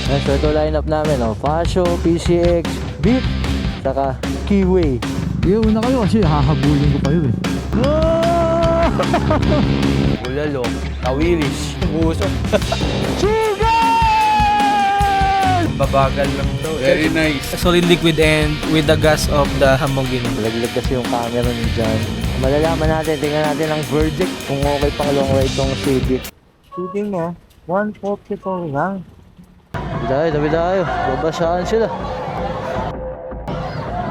So ito lineup namin, Fasio, PCX, Beat, saka Keyway. Yung una kayo kasi hahabulin ko kayo eh. Bulalo, tawilis, buso. Babagal lang daw. Very nice. Solid liquid and with the gas of the hamongino. Laglag kasi yung camera ni dyan. Malalaman natin, tingnan natin ang verdict kung okay pang long ride tong si Beat. Shooting mo, 144 lang. Tabi tayo. Babasaan sila.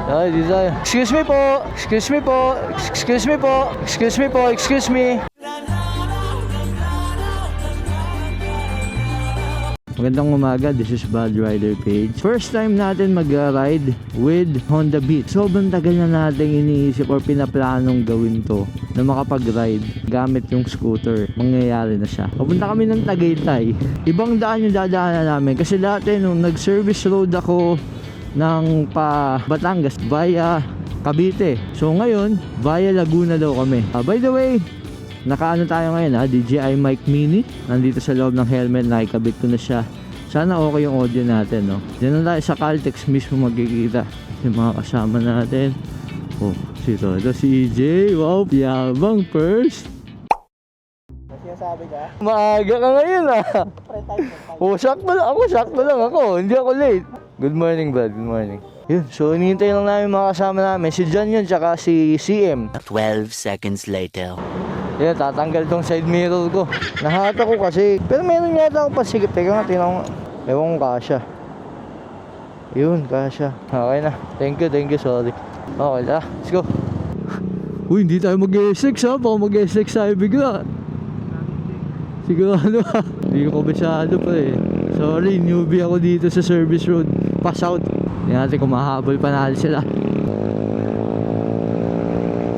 Ay, di tayo. Excuse me po! Excuse me po! Excuse me po! Excuse me po! Excuse me! Magandang umaga, this is Bad Rider Page. First time natin mag-ride with Honda Beat. Sobrang tagal na natin iniisip or pinaplanong gawin to na makapag-ride gamit yung scooter. Mangyayari na siya. Papunta kami ng Tagaytay. Ibang daan yung dadaanan namin kasi dati nung nag-service road ako ng pa Batangas via Cavite. So ngayon, via Laguna daw kami. By the way, nakaano tayo ngayon DJI Mic Mini. Nandito sa loob ng helmet, nakikabit ko na siya. Sana okay yung audio natin, no? Diyan na tayo sa Caltex mismo magkikita yung mga kasama natin. Oh, ito si EJ. Wow, yabang first. Sinasabi ka? Maaga ka ngayon sakto lang ako. Hindi ako late. Good morning, Brad. Good morning. Yun, so hinihintay lang namin mga kasama namin. Si John yun, tsaka si CM. 12 seconds later. Yan, tatanggal tong side mirror ko. Nahata ko kasi. Pero meron yata akong pasigip. Teka nga, tinanong. Ewan kong kasya. Yun, kasya. Okay na. Thank you, sorry. Okay na, let's go. Uy, hindi tayo mag-SX ha. Baka mag-SX tayo bigla. Sigurado ha. Hindi ko kabisado pa eh. Sorry, newbie ako dito sa service road. Pass out. Hindi natin kung mahabol pa natin sila.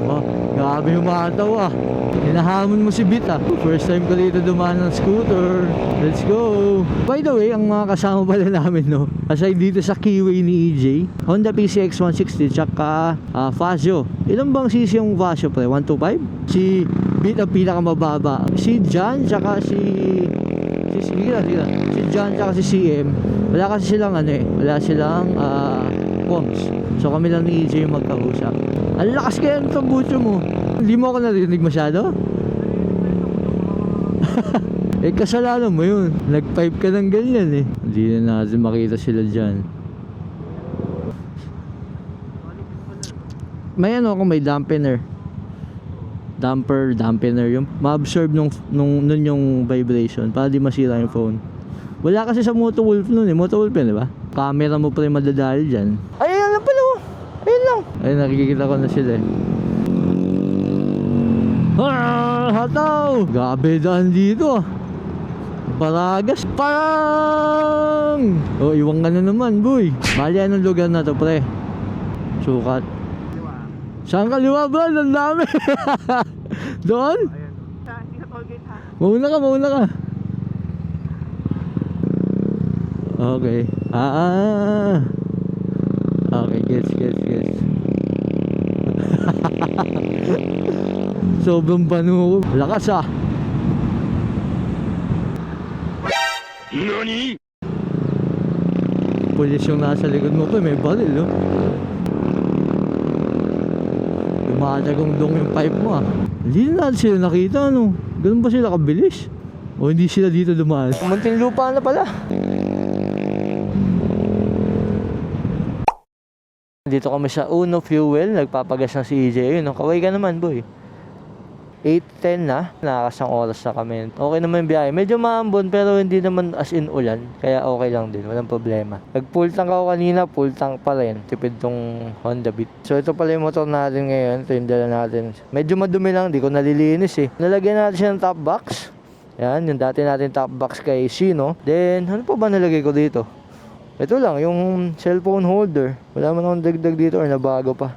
Oh, grabe humataw ah. Hinahamon mo si Beat ah. First time ko dito dumaan ng scooter. Let's go. By the way, ang mga kasama pala namin, no, aside dito sa Keyway ni EJ, Honda PCX 160 tsaka Fasio. Ilan bang cc yung Fasio pre? 125? Si Beat ang pinakamababa. Si John tsaka si John tsaka si CM. Wala kasi silang wala silang comms. So kami lang ni EJ yung magkausap. Ang lakas kaya ng tambucho mo. Hindi mo ako narinig masyado? Eh kasalanan mo yun. Nag-pipe ka ng ganyan eh. Hindi na natin makita sila dyan. May ako, may dampener. Dampener yung ma-absorb nung yung vibration para di masira yung phone. Wala kasi sa Motowolf nun eh. Motowolf yan, di ba? Camera mo pa rin madadali dyan. Ay, ayun lang pala. Ayun lang. Ay, nakikita ko na sila eh. Hataw! Grabe daan dito ah. Baragas. Parang! Oh, iwang ka na naman, boy. Bali, anong lugar na to, pre? Sukat. Saan kaliwa ba? Ang dami. Doon? Mauna ka. Okay. Okay, gets. Sobrang banu. Lakas ah. Nani? Pulis yung nasa likod mo pa, may baril, no? Lumatagong-dong yung pipe mo ah. Hindi na natin sila nakita, no? Ganun ba sila kabilis? O hindi sila dito dumaan? Munting lupa na pala. Dito kami sa Uno Fuel. Nagpapagas na si EJ. Ayun, kaway ka naman, boy. 8:10 na, nakakasang oras na kami. Okay naman yung biyahe. Medyo maambon pero hindi naman as in ulan. Kaya okay lang din, walang problema. Nag-full tank ako kanina, full tank pa rin. Tipid tong Honda Beat. So ito pala yung motor natin ngayon. Ito yung dala natin. Medyo madumi lang, di ko nalilinis eh. Nalagyan natin siya ng top box. Yan, yung dati natin top box kay Sino. Then, ano pa ba nalagay ko dito? Ito lang, yung cellphone holder. Wala man akong dagdag dito or nabago pa.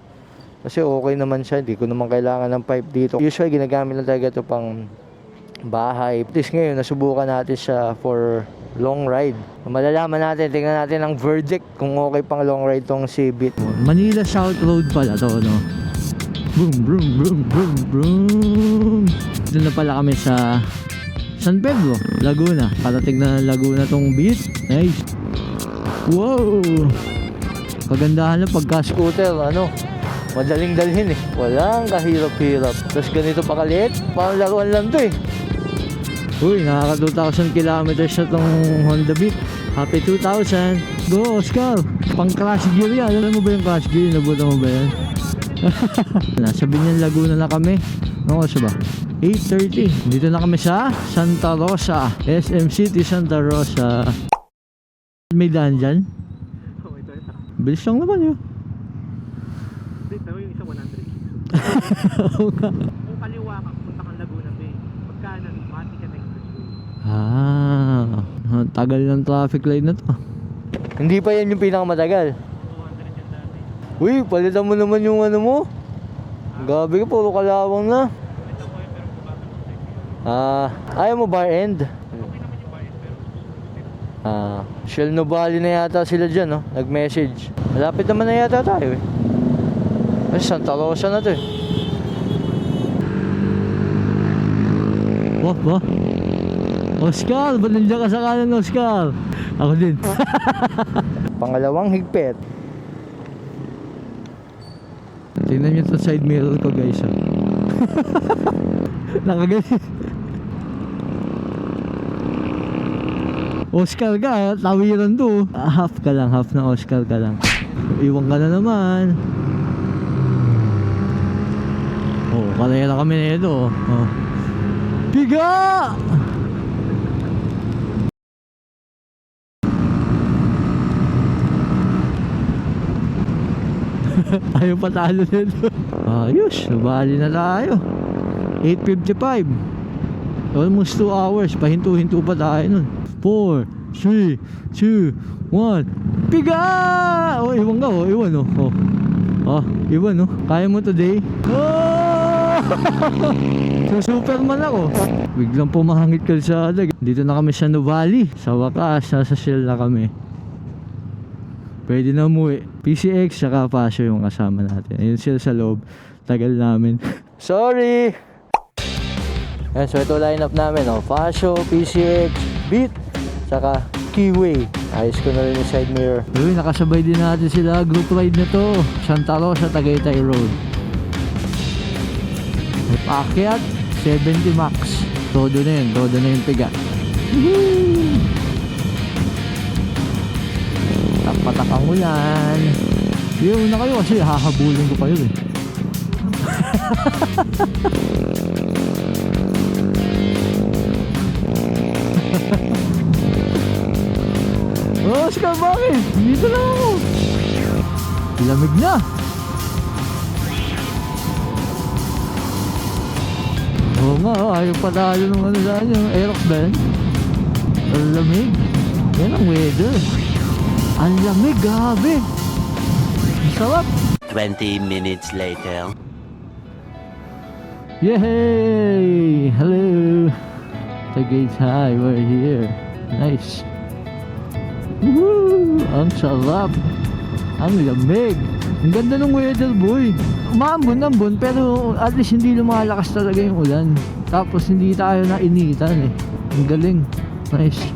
Kasi okay naman siya, hindi ko naman kailangan ng pipe dito. Usually ginagamit lang talaga ito pang bahay. At least ngayon, nasubukan natin siya for long ride. Malalaman natin, tingnan natin ang verdict kung okay pang long ride tong si Beat. Manila South Road pala to, no? Boom. Doon na pala kami sa San Pedro, Laguna. Parating na Laguna tong Beat. Nice. Wow! Kagandahan lang pagka Scooter, ano, madaling dalhin eh. Walang kahirap-hirap. Tapos ganito pa kaliit, parang laruan lang to eh. Uy, nakaka 2,000 kilometers na tong Honda Beat. Happy 2,000. Go, Oscar! Pang crash gear yan. Alam mo ba yung crash gear? Nabuta mo ba yan? Nasa Binyan, Laguna na kami. Ano oras ba? 8:30. Dito na kami sa Santa Rosa. SM City, Santa Rosa. May daan dyan? Bilis lang naman yun. Pero yung isa 100. Oo nga. Kung kaliwa ka, punta kang Laguna Bay. Pagka mati ka na expressway. Tagal ng traffic light na to. Hindi pa yan yung pinakamatagal. 200 yan dati. Uy, palitan mo naman yung ano mo. Gabi ka, puro kalawang na. Ito ko pero bumagal ng Ayaw mo bar end? okay naman yung bayad pero Shell Nobali na yata sila dyan, no? Nag-message. Malapit naman na yata tayo eh. Ay, Santa Rosa na to eh. Wah. Oscar, ba't nandiyan ka sa kanan, Oscar? Ako din. Pangalawang higpit. Tingnan nyo sa side mirror ko, guys. Nakaganyan. Oscar ka, tawiran to. Half ka lang, half na Oscar ka lang. Iwan ka na naman. Oh, karera kami na ito. Oh. Piga! Ayaw patalo nito. Ayos, nabali na tayo. 8:55. Almost 2 hours. Pahinto-hinto pa tayo nun. 4, 3, 2, 1. Piga! Oh, iwan ka, oh. Iwan, oh. Iwan, oh. Kaya mo today? Oh! So, Superman ako. Biglang pumahangit kalsada. Dito na kami sa Nuvali. Sa wakas, nasa Shell na kami. Pwede na umuwi. PCX, saka Pasio yung kasama natin. Ayun sila sa loob. Tagal namin. Sorry! Yan, so ito lineup namin, oh. Pasio, PCX, Beat, saka Keyway. Ayos ko na rin yung side mirror. Uy, nakasabay din natin sila. Group ride na to. Santa Rosa, Tagaytay Road. Paakyat, 70 max. Todo na yun. Todo na yung piga. Woohoo! Patak ang ulan. Yung una kayo kasi hahabulin ko kayo eh. Oscar, bakit? Dito lang ako. Lamig na. Oo nga, ayaw pa tayo nung ano saan yung Aerox ba yan? Ang lamig. Yan ang weather. Ang lamig, gabi. Ang sarap. 20 minutes later. Yay! Hello! Tagaytay, we're here. Nice. Woohoo! Ang sarap. Ang lamig. Ang ganda ng weather, boy. Umaambon-ambon, pero at least hindi lumalakas talaga yung ulan. Tapos hindi tayo nainitan eh. Ang galing. Nice.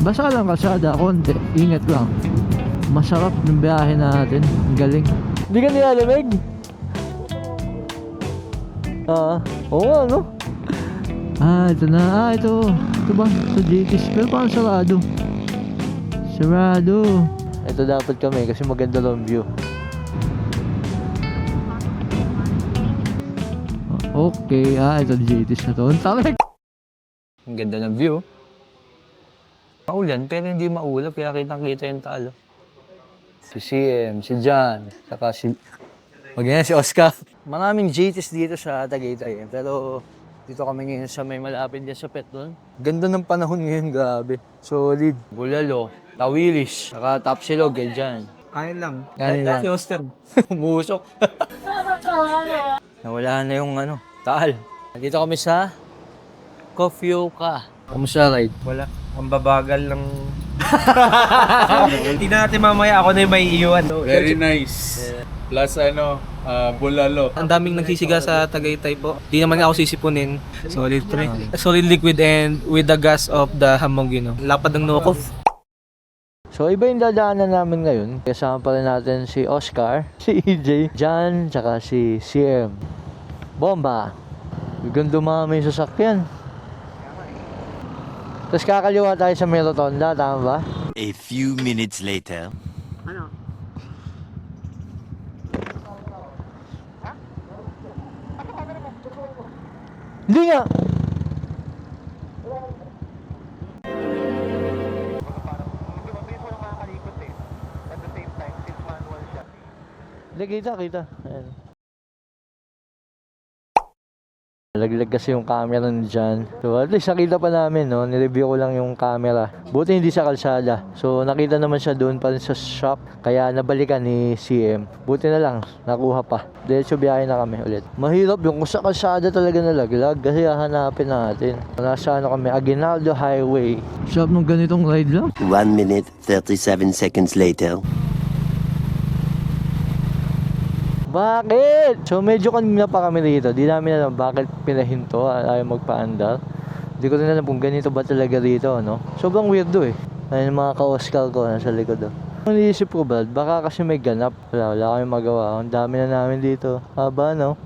Basa lang kalsada, konti. Ingat lang. Masarap ng biyahe natin. Ang galing. Hindi ka nilalamig? Oo nga, no? Ito na. Ito. Ito ba? Ito JT's. Pero parang sarado. Sarado. Ito dapat kami kasi maganda lang view. Okay. Ito JT's na to. Ang tarik. Ang ganda ng view. Maulan pero hindi maulap kaya kitang-kita yung talo. Si CM, si John, saka si... Maganda si Oscar. Maraming JTs dito sa Tagaytay pero dito kami ngayon sa may malapit din sa Petron. Ganda ng panahon ngayon, grabe. Solid. Bulalo, Tawilis, saka Tapsilog, dyan. Kaya lang. Kanin lang. Si Oscar. Umusok. Nawala na yung taal. Dito kami sa Kofioka. Kamusta ride? Wala. Ang babagal ng... Hindi natin mamaya ako na yung may iiwan. Very nice. Plus bulalo. Ang daming nagsisiga sa Tagaytay po. Di naman ako sisipunin. Solid pre. Solid liquid and with the gas of the hamog, Lapad ng Nokov. So iba yung dadaanan namin ngayon. Kasama pa rin natin si Oscar, si EJ, John, tsaka si CM. Bomba! Biglang dumami yung sasakyan. Tapos kakaliwa tayo sa may rotonda, tama ba? A few minutes later. Ano? Hindi nga! Hindi, kita. Ayan. Laglag kasi yung camera ni John. So at least nakita pa namin, no? Nireview ko lang yung camera. Buti hindi sa kalsada. So nakita naman siya doon pa rin sa shop. Kaya nabalikan ni CM. Buti na lang, nakuha pa. Diretso biyahe na kami ulit. Mahirap yung kung sa kalsada talaga nalaglag. Kasi hahanapin natin. Nasa kami, Aguinaldo Highway. Sarap nung ganitong ride lang. 1 minute 37 seconds later. Bakit? So medyo kanina pa kami dito. Di namin alam bakit pinahinto. Ayaw magpaandar. Di ko rin alam kung ganito ba talaga dito, no? Sobrang weirdo eh. Ayun yung mga ka-Oscar ko nasa likod, oh. Ang iniisip ko, Brad, baka kasi may ganap. Wala kami magawa. Ang dami na namin dito. Haba, no?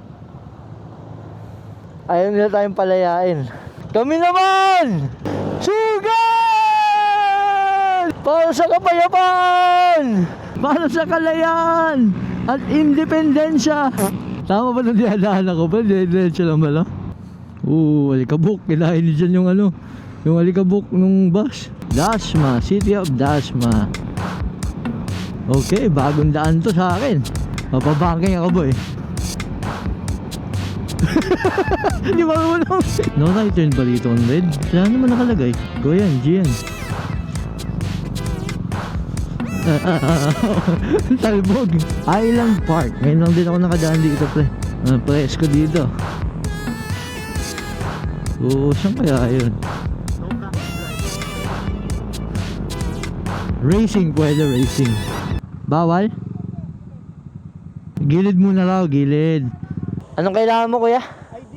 Ayaw nila tayong palayain. Kami naman! Sugal! Para sa kapayapaan! Para sa kalayaan at independensya. Tama ba nung dinadaan ako ba? Independensya lang ba lang? Alikabok. Kinain ni dyan yung ano, yung alikabok nung bus. Dasma, City of Dasma. Okay, bagong daan to sa akin. Mapabangking ako, boy. Hindi marunong. No right turn ba dito on red? Saan naman nakalagay? Go yan, Gian. Talbog. Island Park. Ngayon lang din ako nakadaan dito, pre. Presko dito. Saan kaya yun? Racing, pwede racing. Bawal? Gilid muna raw, gilid. Anong kailangan mo, kuya? ID.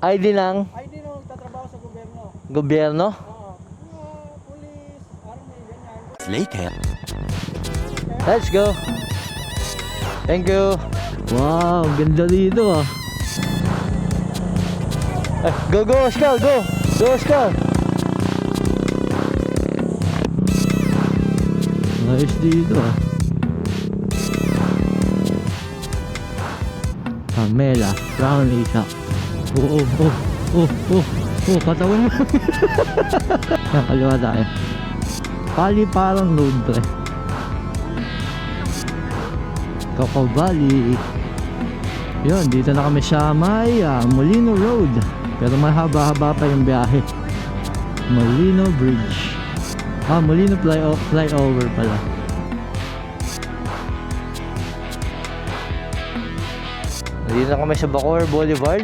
ID ng ID nung tatrabaho sa gobyerno. gobyerno? Oo. Police, army, ganyan. Later. Let's go. Thank you. Wow, ganda dito ah. Go, Oscar, go. Go, Oscar. Ayos dito ah. Pamela, Brown Isaac. Katawan mo. Nakaliwa tayo. Paliparang road, pre. Coco Valley. Yun, dito na kami sa may Molino Road. Pero mahaba-haba pa yung biyahe. Molino Bridge. Molino flyover pala. Dito na kami sa Bacoor Boulevard.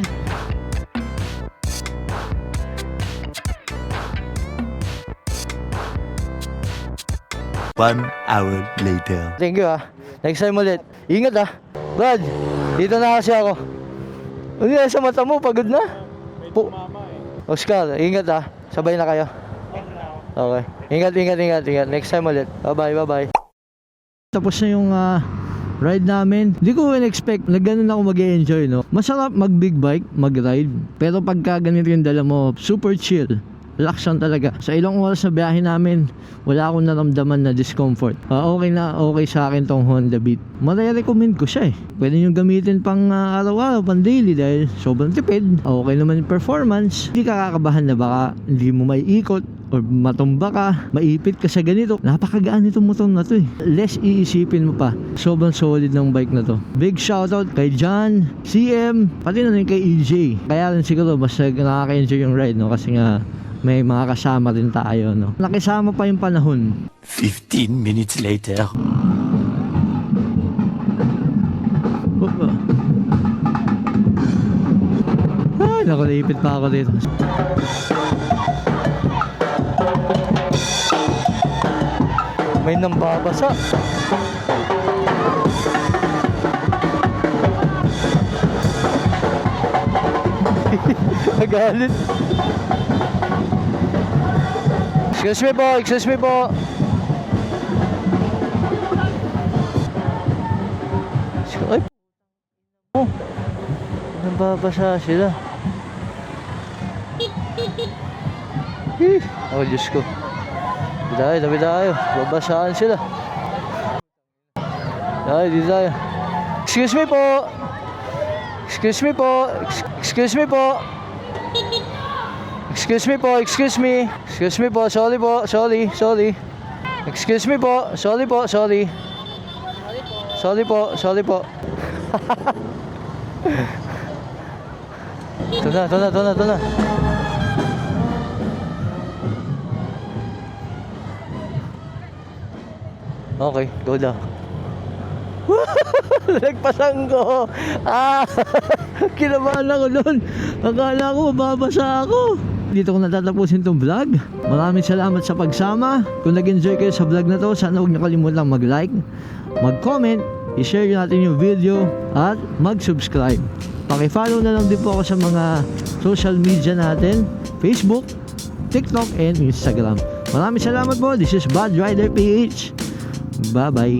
One hour later. Thank you, ah. Next time ulit. Ingat, ah. Brad, dito na kasi ako. Hindi na sa mata mo, pagod na. Oscar, ingat, ah. Sabay na kayo. Okay. Ingat. Next time ulit. Bye-bye. Tapos na yung ride namin. Hindi ko in-expect na ganun ako mag-enjoy, no? Masarap mag-big bike, mag-ride. Pero pagka ganito yung dala mo, super chill. Relax lang talaga. Sa ilang oras na biyahe namin, wala akong naramdaman na discomfort. Okay sa akin tong Honda Beat. Mare-recommend ko siya eh. Pwede nyo gamitin pang araw-araw, pang daily dahil sobrang tipid. Okay naman yung performance. Hindi ka kakabahan na baka hindi mo may ikot or matumba ka, maipit ka sa ganito. Napakagaan itong motor na to eh. Less iisipin mo pa. Sobrang solid ng bike na to. Big shoutout kay John, CM, pati na rin kay EJ. Kaya rin siguro mas nakaka-enjoy yung ride, no? Kasi nga may mga kasama rin tayo, no? Nakisama pa yung panahon. 15 minutes later. Ay, nakulipit pa ako dito. May nambabasa. Nagalit. Excuse me po. Nababasa sila. Oh, Diyos ko. Tabi tayo. Babasaan sila. Dito tayo. Excuse me po. Excuse me po. Excuse me po. Excuse me po. Excuse me. Excuse me po. Sorry po. Sorry. Excuse me po. Sorry po. Sorry. Sorry po. Sorry po. Ito na. Okay, go daw. Nagpasang ko. Kinabahan ako doon. Akala ko mababasa ako. Dito ko natatapusin tong vlog. Maraming salamat sa pagsama. Kung nag-enjoy kayo sa vlog na to, sana huwag niyo kalimutang mag-like, mag-comment, i-share natin yung video, at mag-subscribe. Paki-follow na lang din po ako sa mga social media natin, Facebook, TikTok, and Instagram. Maraming salamat po. This is Bad Rider PH. Bye-bye.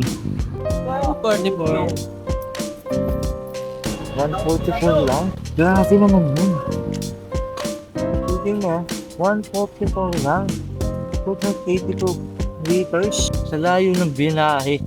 144 lang? Grabe naman yun. Shooting mo, 144 lang. 282 liters. Sa layo ng binahe.